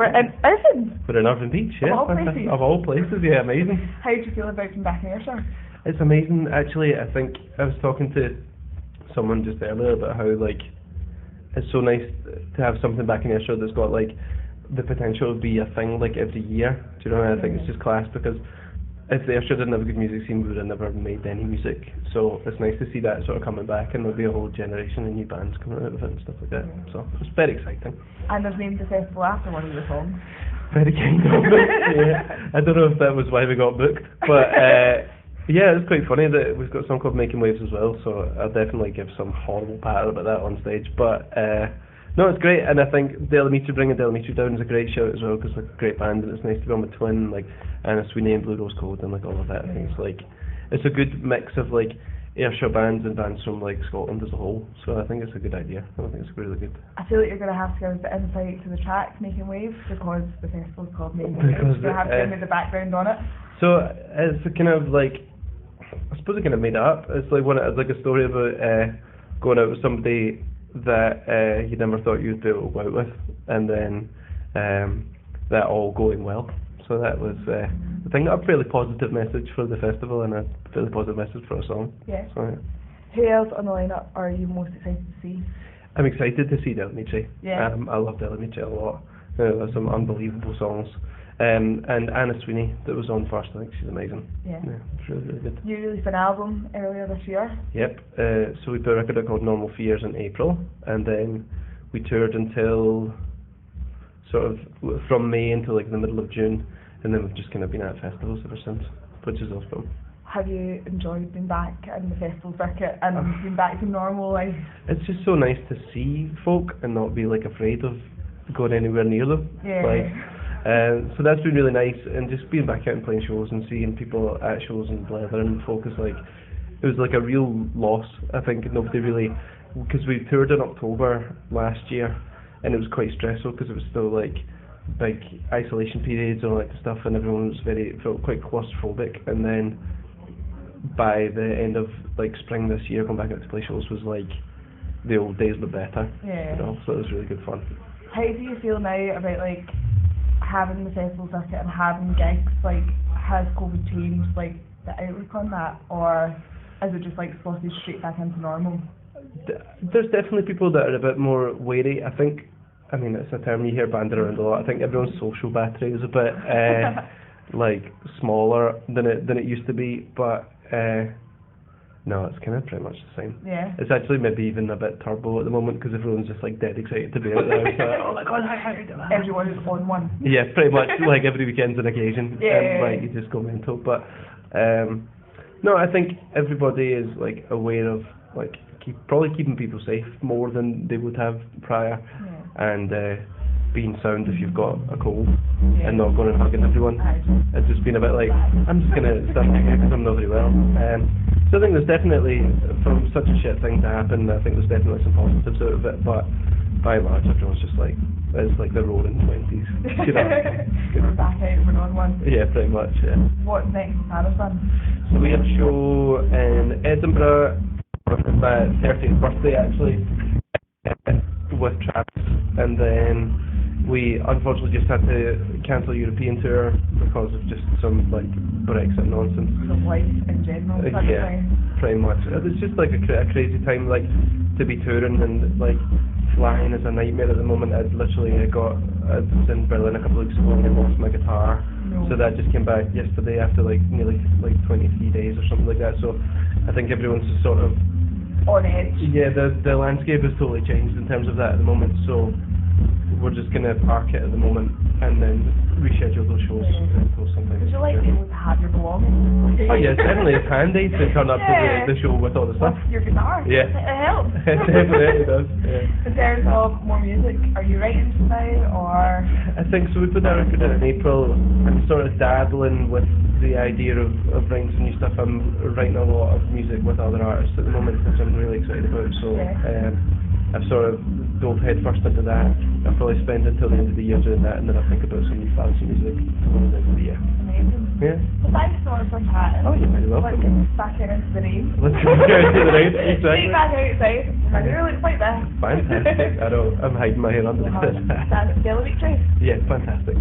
We're in Irvine. We're in Irvine Beach, yeah. Of all places. Of all places, yeah, amazing. How do you feel about being back in Ayrshire? It's amazing, actually. I think I was talking to someone just earlier about how, like, it's so nice to have something back in Ayrshire that's got, like, the potential to be a thing, like, every year. Do you know what I mean? I think it's just class, because if Ayrshire didn't have a good music scene, we would have never made any music. So it's nice to see that sort of coming back, and there'll be a whole generation of new bands coming out of it and stuff like that. So it's very exciting. And they've named the festival after one of the songs. Very kind of them. Yeah. I don't know if that was why we got booked, but yeah, it's quite funny that we've got a song called Making Waves as well, so I'll definitely give some horrible patter about that on stage. But no, it's great, and I think bringing Delamitri down is a great shout as well, because they're a great band, and it's nice to be on with Twin, like Anna Sweeney and Blue Rose Code and like all of that. I think it's like, it's a good mix of like Ayrshire bands and bands from like Scotland as a whole, so I think it's a good idea. I think it's really good. I feel like you're going to have to give us the insight to the track Making Waves, because the festival's called Making Waves. You're going to have to give me the background on it. So it's a kind of like, I suppose I kind of made it up. It's like it's like a story about going out with somebody that you never thought you'd be able to go out with, and then that all going well. So that was I think a fairly positive message for the festival, and a fairly positive message for a song. Yeah. So, yeah. Who else on the lineup are you most excited to see? I'm excited to see Delamitri. Yeah. I love Delamitri a lot. There's some unbelievable songs. And Anna Sweeney, that was on first, I think she's amazing. Yeah. It's really, really good. You released an album earlier this year. Yep. So we put a record out called Normal Fears in April, and then we toured until sort of from May until like the middle of June, and then we've just kind of been at festivals ever since, which is awesome. Have you enjoyed being back in the festival circuit and being back to normal life? It's just so nice to see folk and not be like afraid of going anywhere near them. Yeah. Like, so that's been really nice, and just being back out and playing shows and seeing people at shows and Leather and folk is like, it was like a real loss. I think nobody really, because we toured in October last year, and it was quite stressful because it was still like big isolation periods and all that stuff, and everyone was felt quite claustrophobic. And then by the end of like spring this year, going back out to play shows was like the old days but better. Yeah. You know, so it was really good fun. How do you feel now about like having the festival circuit and having gigs? Like, has COVID changed like the outlook on that, or is it just like slotted straight back into normal? There's definitely people that are a bit more wary. I think, I mean, it's a term you hear banded around a lot. I think everyone's social battery is a bit like smaller than it used to be, but no, it's kind of pretty much the same. Yeah. It's actually maybe even a bit turbo at the moment, because everyone's just like dead excited to be out there. It's like, oh my god, how do that? Everyone is on one. Yeah, pretty much. Like every weekend's an occasion. Yeah. And like you just go mental. But no, I think everybody is like aware of like probably keeping people safe more than they would have prior, and being sound if you've got a cold, and not going and hugging everyone. It's just been a bit like, I'm just gonna start here because I'm not very well. So I think there's definitely, from such a shit thing to happen, I think there's definitely some positives out of it, but by and large everyone's just like, it's like the roaring 20s. You know? We're back out, we're on one. Yeah, pretty much, yeah. What's next in Fatherson? So we have a show in Edinburgh for my 30th birthday actually, with Travis, and then we unfortunately just had to cancel a European tour because of just some like Brexit nonsense. The life in general. Yeah, pretty much. It was just like a crazy time, like to be touring, and like flying is a nightmare at the moment. I was in Berlin a couple of weeks ago and I lost my guitar. No. So that just came back yesterday after like nearly like 23 days or something like that. So I think everyone's just sort of on edge. Yeah, the landscape has totally changed in terms of that at the moment. So we're just going to park it at the moment and then reschedule those shows until sometime. Would you like to be able to have your belongings? Oh yeah, definitely. It's handy to turn up to the show with all the stuff. With your guitar? Yeah. It helps. It definitely does, yeah. In terms of more music, are you writing now, or? I think so. We put that record in April. I'm sort of dabbling with the idea of writing some new stuff. I'm writing a lot of music with other artists at the moment, which I'm really excited about. So I've sort of dove head first into that. I'll probably spend until the end of the year doing that, and then I'll think about some new fancy music towards the end of the year. Amazing. Yeah. Well, thanks so much for chatting. Oh, you're very Let's welcome. get back into the rain. Let's go into the rain, exactly. Straight back outside. My hair looks like this. Fantastic. I know. I'm hiding my hair under the Stand still a week, Trace. Yeah, fantastic.